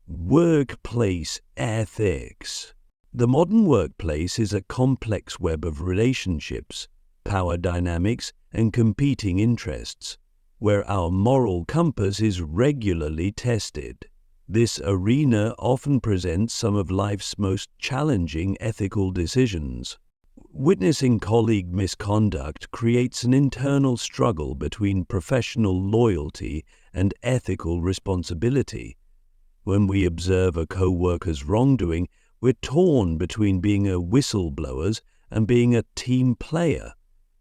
Workplace ethics. The modern workplace is a complex web of relationships, power dynamics, and competing interests, where our moral compass is regularly tested. This arena often presents some of life's most challenging ethical decisions. Witnessing colleague misconduct creates an internal struggle between professional loyalty and ethical responsibility. When we observe a co-worker's wrongdoing, we're torn between being a whistleblower and being a team player.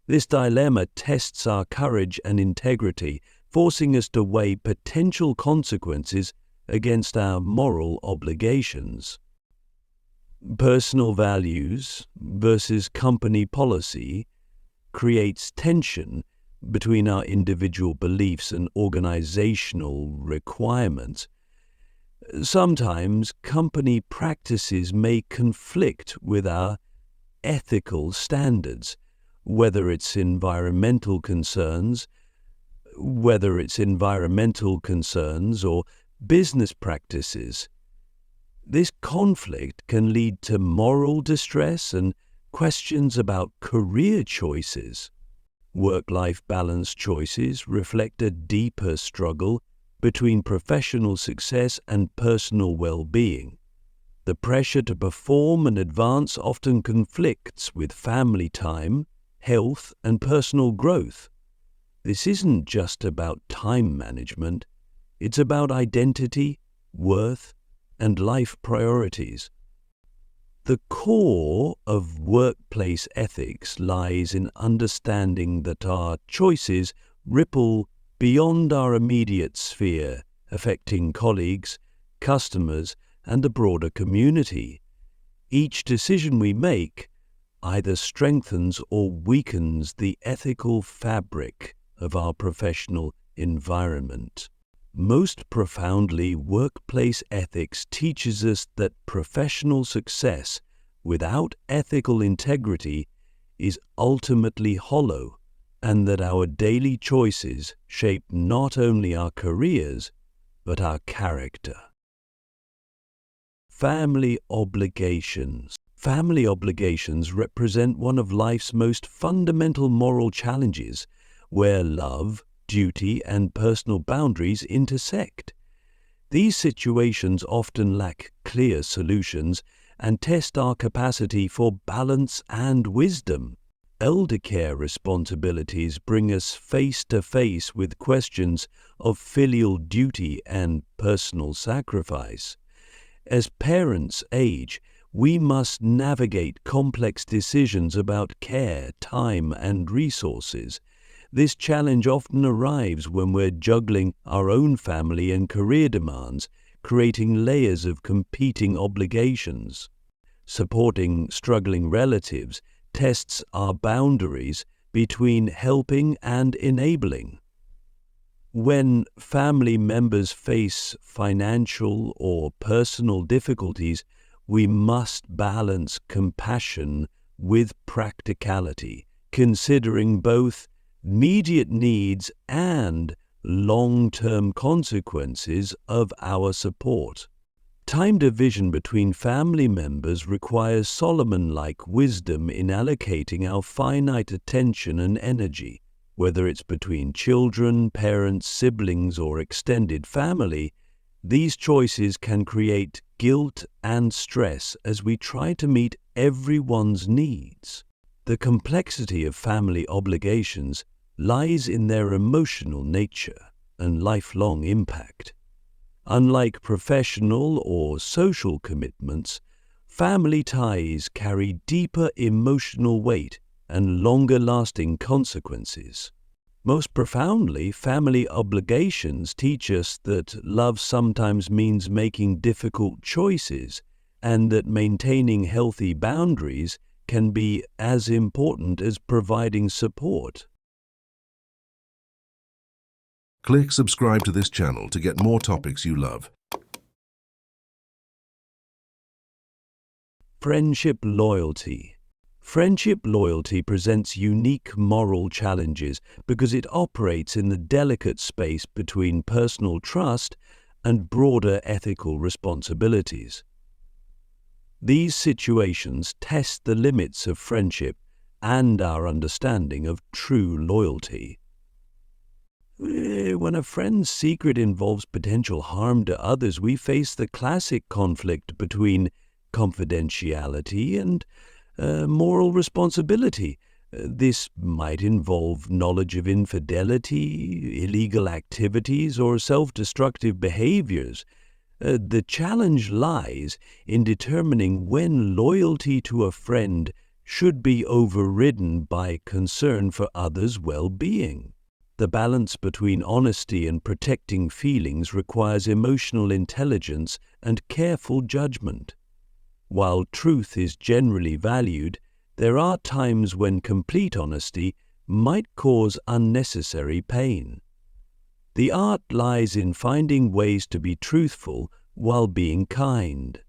This dilemma tests our courage and integrity, forcing us to weigh potential consequences against our moral obligations. Personal values versus company policy creates tension between our individual beliefs and organizational requirements. Sometimes company practices may conflict with our ethical standards, whether it's environmental concerns or business practices. This conflict can lead to moral distress and questions about career choices. Work-life balance choices reflect a deeper struggle between professional success and personal well-being. The pressure to perform and advance often conflicts with family time, health, and personal growth. This isn't just about time management, it's about identity, worth, and life priorities. The core of workplace ethics lies in understanding that our choices ripple beyond our immediate sphere, affecting colleagues, customers, and the broader community. Each decision we make either strengthens or weakens the ethical fabric of our professional environment. Most profoundly, workplace ethics teaches us that professional success without ethical integrity is ultimately hollow, and that our daily choices shape not only our careers, but our character. Family obligations. Family obligations represent one of life's most fundamental moral challenges, where love, duty, and personal boundaries intersect. These situations often lack clear solutions and test our capacity for balance and wisdom. Elder care responsibilities bring us face to face with questions of filial duty and personal sacrifice. As parents age, we must navigate complex decisions about care, time, and resources. This challenge often arrives when we're juggling our own family and career demands, creating layers of competing obligations. Supporting struggling relatives tests our boundaries between helping and enabling. When family members face financial or personal difficulties, we must balance compassion with practicality, considering both immediate needs and long-term consequences of our support. Time division between family members requires Solomon-like wisdom in allocating our finite attention and energy. Whether it's between children, parents, siblings, or extended family, these choices can create guilt and stress as we try to meet everyone's needs. The complexity of family obligations lies in their emotional nature and lifelong impact. Unlike professional or social commitments, family ties carry deeper emotional weight and longer-lasting consequences. Most profoundly, family obligations teach us that love sometimes means making difficult choices, and that maintaining healthy boundaries can be as important as providing support. Click subscribe to this channel to get more topics you love. Friendship loyalty. Friendship loyalty presents unique moral challenges because it operates in the delicate space between personal trust and broader ethical responsibilities. These situations test the limits of friendship and our understanding of true loyalty. When a friend's secret involves potential harm to others, we face the classic conflict between confidentiality and moral responsibility. This might involve knowledge of infidelity, illegal activities, or self-destructive behaviors. The challenge lies in determining when loyalty to a friend should be overridden by concern for others' well-being. The balance between honesty and protecting feelings requires emotional intelligence and careful judgment. While truth is generally valued, there are times when complete honesty might cause unnecessary pain. The art lies in finding ways to be truthful while being kind.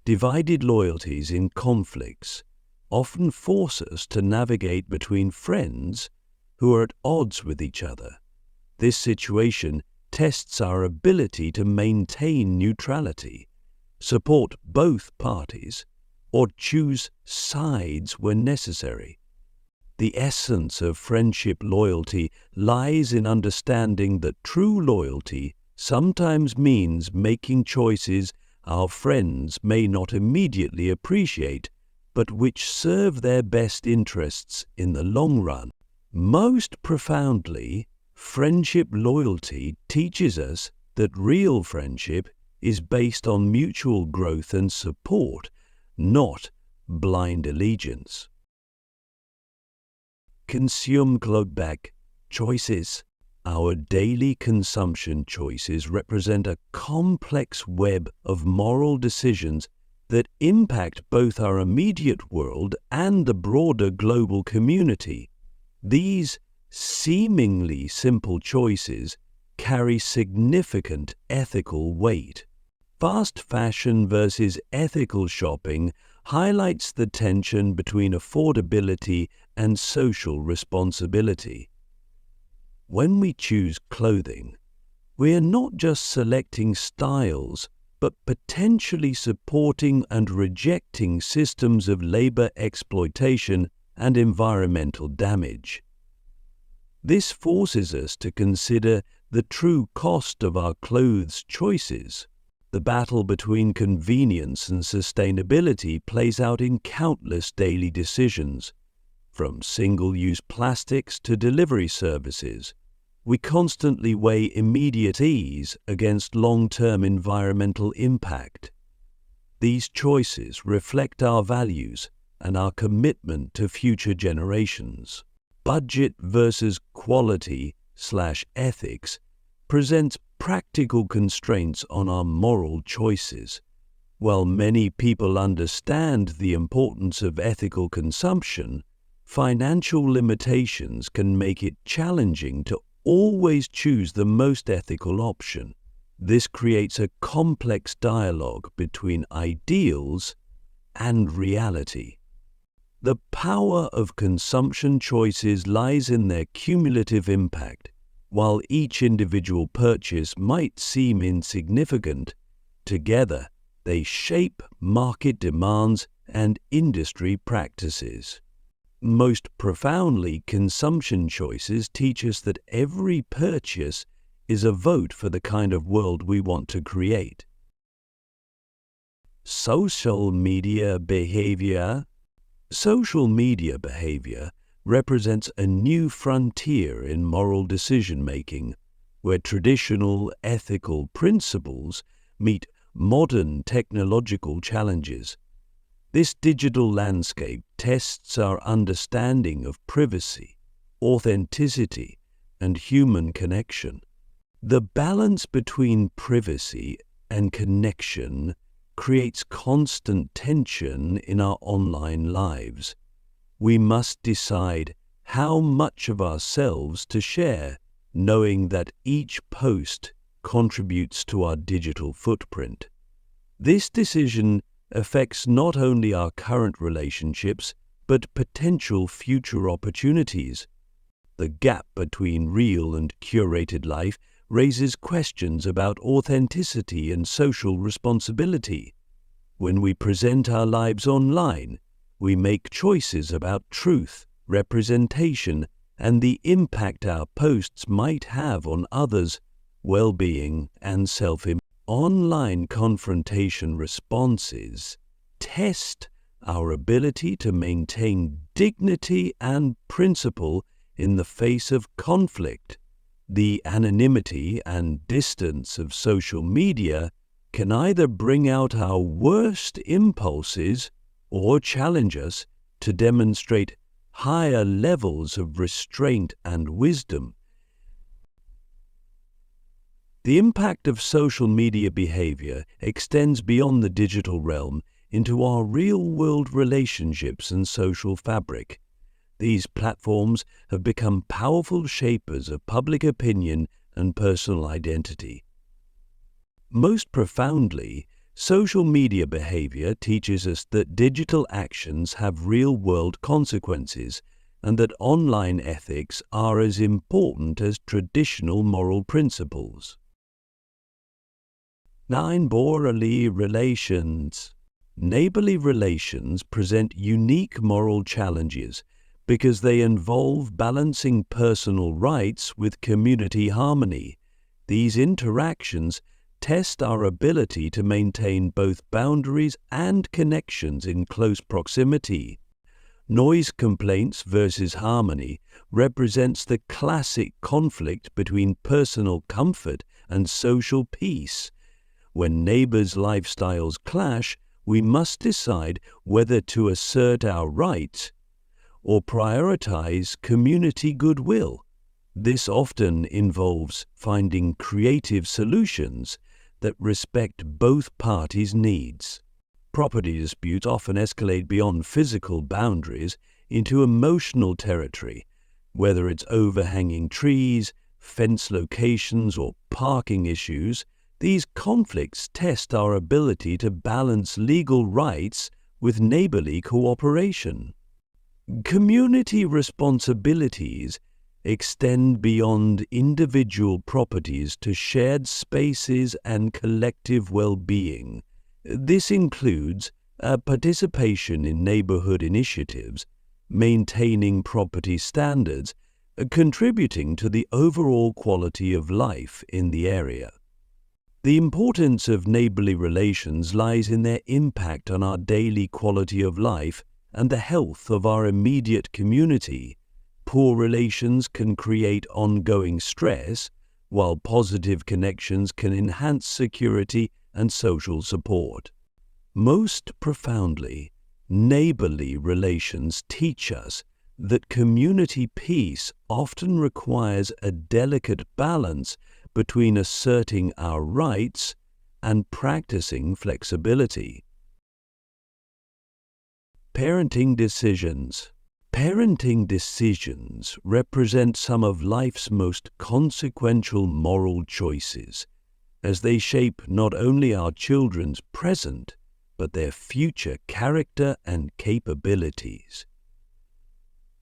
Divided loyalties in conflicts often force us to navigate between friends who are at odds with each other. This situation tests our ability to maintain neutrality, support both parties, or choose sides when necessary. The essence of friendship loyalty lies in understanding that true loyalty sometimes means making choices our friends may not immediately appreciate, but which serve their best interests in the long run. Most profoundly, friendship loyalty teaches us that real friendship is based on mutual growth and support, not blind allegiance. Konsumklokkeback choices. Our daily consumption choices represent a complex web of moral decisions that impact both our immediate world and the broader global community. These seemingly simple choices carry significant ethical weight. Fast fashion versus ethical shopping highlights the tension between affordability and social responsibility. When we choose clothing, we are not just selecting styles, but potentially supporting and rejecting systems of labor exploitation and environmental damage. This forces us to consider the true cost of our clothes choices. The battle between convenience and sustainability plays out in countless daily decisions. From single-use plastics to delivery services, we constantly weigh immediate ease against long-term environmental impact. These choices reflect our values and our commitment to future generations. Budget versus quality/ethics presents practical constraints on our moral choices. While many people understand the importance of ethical consumption, financial limitations can make it challenging to always choose the most ethical option. This creates a complex dialogue between ideals and reality. The power of consumption choices lies in their cumulative impact. While each individual purchase might seem insignificant, together they shape market demands and industry practices. Most profoundly, consumption choices teach us that every purchase is a vote for the kind of world we want to create. Social media behavior. Social media behavior represents a new frontier in moral decision-making, where traditional ethical principles meet modern technological challenges. This digital landscape tests our understanding of privacy, authenticity, and human connection. The balance between privacy and connection creates constant tension in our online lives. We must decide how much of ourselves to share, knowing that each post contributes to our digital footprint. This decision affects not only our current relationships, but potential future opportunities. The gap between real and curated life raises questions about authenticity and social responsibility. When we present our lives online, we make choices about truth, representation, and the impact our posts might have on others' well-being and self-image. Online confrontation responses test our ability to maintain dignity and principle in the face of conflict. The anonymity and distance of social media can either bring out our worst impulses or challenge us to demonstrate higher levels of restraint and wisdom. The impact of social media behavior extends beyond the digital realm into our real-world relationships and social fabric. These platforms have become powerful shapers of public opinion and personal identity. Most profoundly, social media behavior teaches us that digital actions have real-world consequences and that online ethics are as important as traditional moral principles. Neighborly relations. Neighborly relations present unique moral challenges because they involve balancing personal rights with community harmony. These interactions test our ability to maintain both boundaries and connections in close proximity. Noise complaints versus harmony represents the classic conflict between personal comfort and social peace. When neighbors' lifestyles clash, we must decide whether to assert our rights or prioritize community goodwill. This often involves finding creative solutions that respect both parties' needs. Property disputes often escalate beyond physical boundaries into emotional territory, whether it's overhanging trees, fence locations, or parking issues. These conflicts test our ability to balance legal rights with neighborly cooperation. Community responsibilities extend beyond individual properties to shared spaces and collective well-being. This includes participation in neighborhood initiatives, maintaining property standards, contributing to the overall quality of life in the area. The importance of neighborly relations lies in their impact on our daily quality of life and the health of our immediate community. Poor relations can create ongoing stress, while positive connections can enhance security and social support. Most profoundly, neighborly relations teach us that community peace often requires a delicate balance between asserting our rights and practicing flexibility. Parenting decisions. Parenting decisions represent some of life's most consequential moral choices, as they shape not only our children's present, but their future character and capabilities.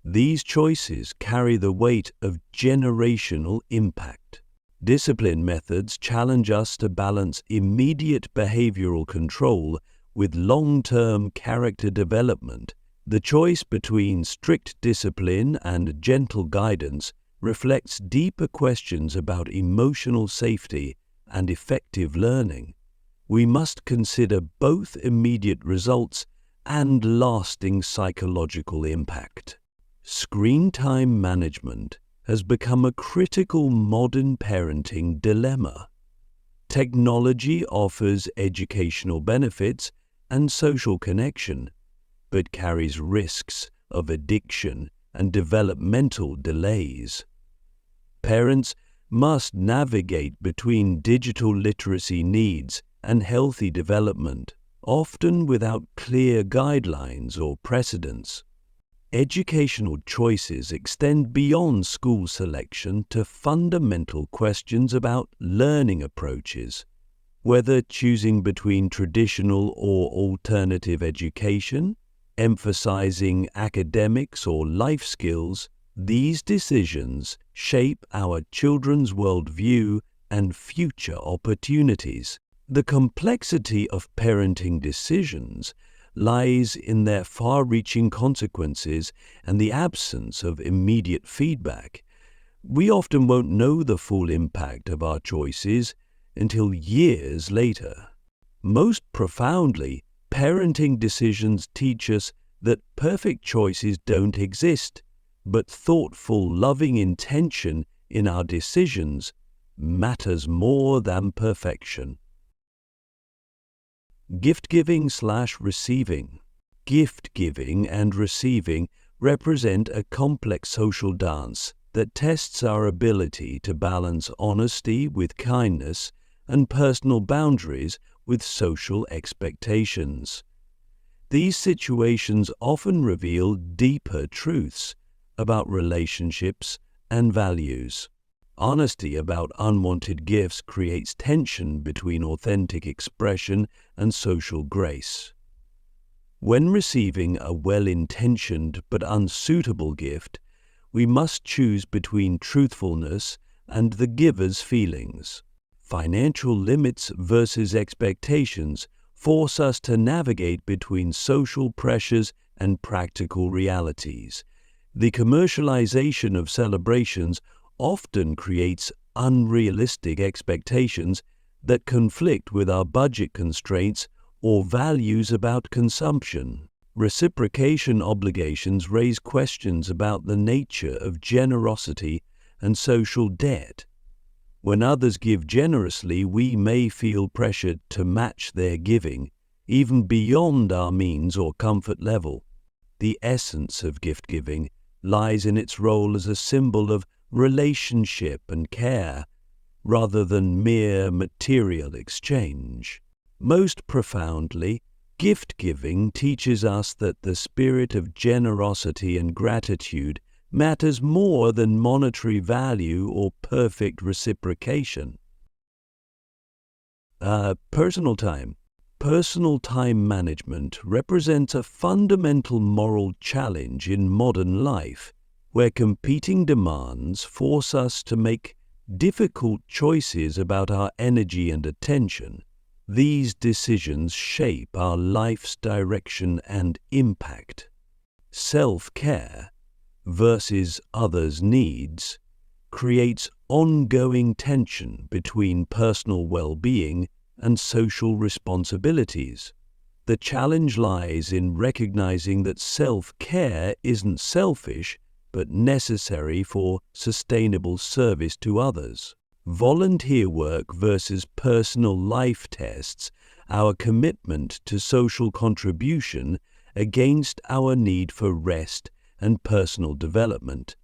These choices carry the weight of generational impact. Discipline methods challenge us to balance immediate behavioral control with long-term character development. The choice between strict discipline and gentle guidance reflects deeper questions about emotional safety and effective learning. We must consider both immediate results and lasting psychological impact. Screen time management has become a critical modern parenting dilemma. Technology offers educational benefits and social connection, but carries risks of addiction and developmental delays. Parents must navigate between digital literacy needs and healthy development, often without clear guidelines or precedents. Educational choices extend beyond school selection to fundamental questions about learning approaches. Whether choosing between traditional or alternative education, emphasizing academics or life skills, these decisions shape our children's worldview and future opportunities. The complexity of parenting decisions lies in their far-reaching consequences and the absence of immediate feedback. We often won't know the full impact of our choices until years later. Most profoundly, parenting decisions teach us that perfect choices don't exist, but thoughtful, loving intention in our decisions matters more than perfection. Gift-giving/receiving. Gift-giving and receiving represent a complex social dance that tests our ability to balance honesty with kindness and personal boundaries with social expectations. These situations often reveal deeper truths about relationships and values. Honesty about unwanted gifts creates tension between authentic expression and social grace. When receiving a well-intentioned but unsuitable gift, we must choose between truthfulness and the giver's feelings. Financial limits versus expectations force us to navigate between social pressures and practical realities. The commercialization of celebrations often creates unrealistic expectations that conflict with our budget constraints or values about consumption. Reciprocation obligations raise questions about the nature of generosity and social debt. When others give generously, we may feel pressured to match their giving, even beyond our means or comfort level. The essence of gift-giving lies in its role as a symbol of relationship and care, rather than mere material exchange. Most profoundly, gift-giving teaches us that the spirit of generosity and gratitude matters more than monetary value or perfect reciprocation. Personal time. Personal time management represents a fundamental moral challenge in modern life, where competing demands force us to make difficult choices about our energy and attention. These decisions shape our life's direction and impact. Self-care versus others' needs creates ongoing tension between personal well-being and social responsibilities. The challenge lies in recognizing that self-care isn't selfish, but necessary for sustainable service to others. Volunteer work versus personal life tests our commitment to social contribution against our need for rest and personal development.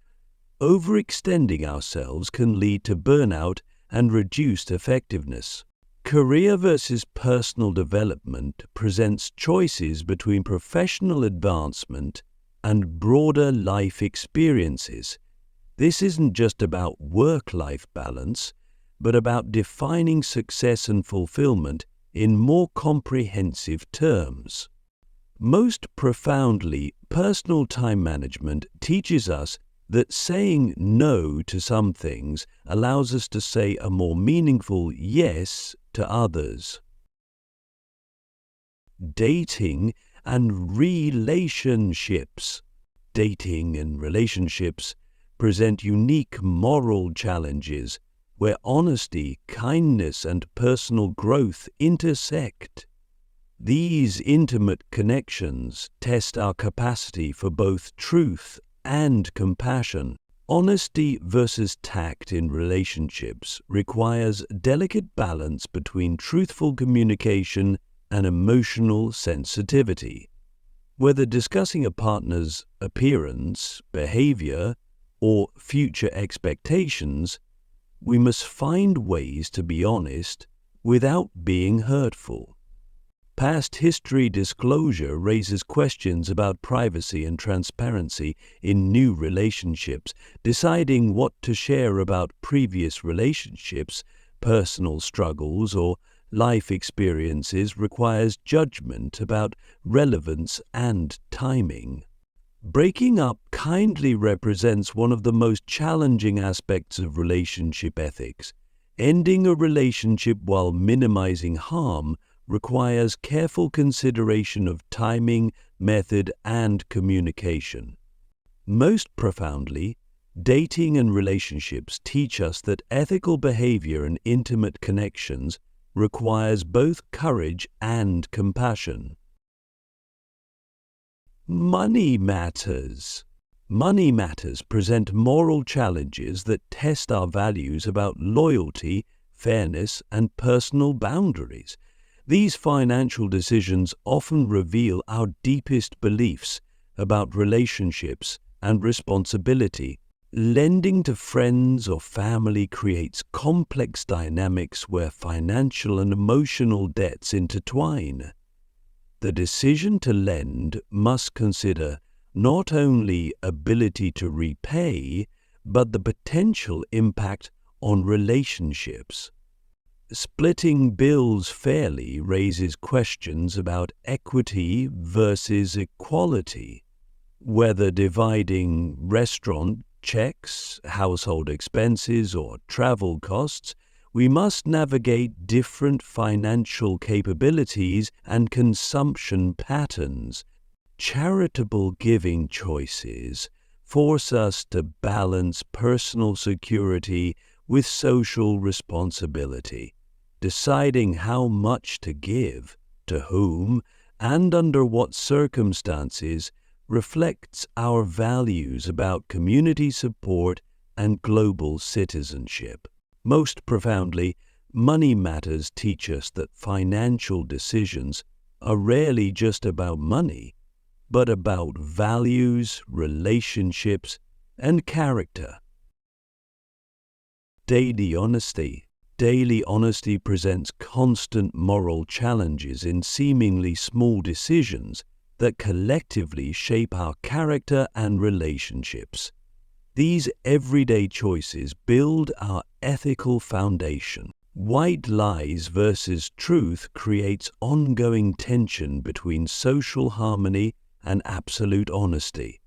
Overextending ourselves can lead to burnout and reduced effectiveness. Career versus personal development presents choices between professional advancement and broader life experiences. This isn't just about work-life balance, but about defining success and fulfillment in more comprehensive terms. Most profoundly, personal time management teaches us that saying no to some things allows us to say a more meaningful yes to others. Dating and relationships. Dating and relationships present unique moral challenges where honesty, kindness, and personal growth intersect. These intimate connections test our capacity for both truth and compassion. Honesty versus tact in relationships requires delicate balance between truthful communication and emotional sensitivity. Whether discussing a partner's appearance, behavior, or future expectations, we must find ways to be honest without being hurtful. Past history disclosure raises questions about privacy and transparency in new relationships. Deciding what to share about previous relationships, personal struggles, or life experiences requires judgment about relevance and timing. Breaking up kindly represents one of the most challenging aspects of relationship ethics. Ending a relationship while minimizing harm requires careful consideration of timing, method, and communication. Most profoundly, dating and relationships teach us that ethical behavior in intimate connections requires both courage and compassion. Money matters. Money matters present moral challenges that test our values about loyalty, fairness, and personal boundaries. These financial decisions often reveal our deepest beliefs about relationships and responsibility. Lending to friends or family creates complex dynamics where financial and emotional debts intertwine. The decision to lend must consider not only ability to repay, but the potential impact on relationships. Splitting bills fairly raises questions about equity versus equality. Whether dividing restaurant checks, household expenses, or travel costs, we must navigate different financial capabilities and consumption patterns. Charitable giving choices force us to balance personal security with social responsibility. Deciding how much to give, to whom, and under what circumstances reflects our values about community support and global citizenship. Most profoundly, money matters teach us that financial decisions are rarely just about money, but about values, relationships, and character. Daily honesty. Daily honesty presents constant moral challenges in seemingly small decisions that collectively shape our character and relationships. These everyday choices build our ethical foundation. White lies versus truth creates ongoing tension between social harmony and absolute honesty.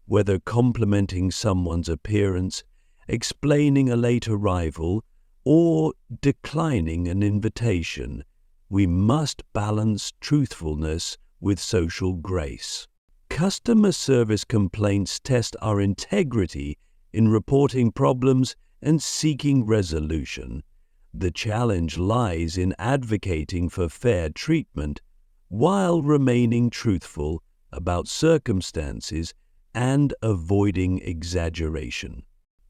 Whether complimenting someone's appearance, explaining a late arrival, or declining an invitation, we must balance truthfulness with social grace. Customer service complaints test our integrity in reporting problems and seeking resolution. The challenge lies in advocating for fair treatment while remaining truthful about circumstances and avoiding exaggeration.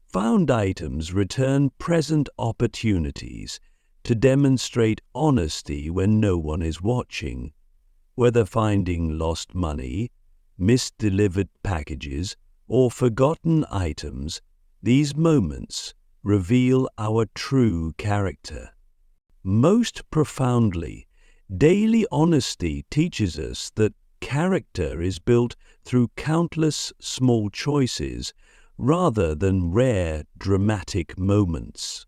Found items return present opportunities to demonstrate honesty when no one is watching. Whether finding lost money, misdelivered packages, or forgotten items, these moments reveal our true character. Most profoundly, daily honesty teaches us that character is built through countless small choices rather than rare, dramatic moments.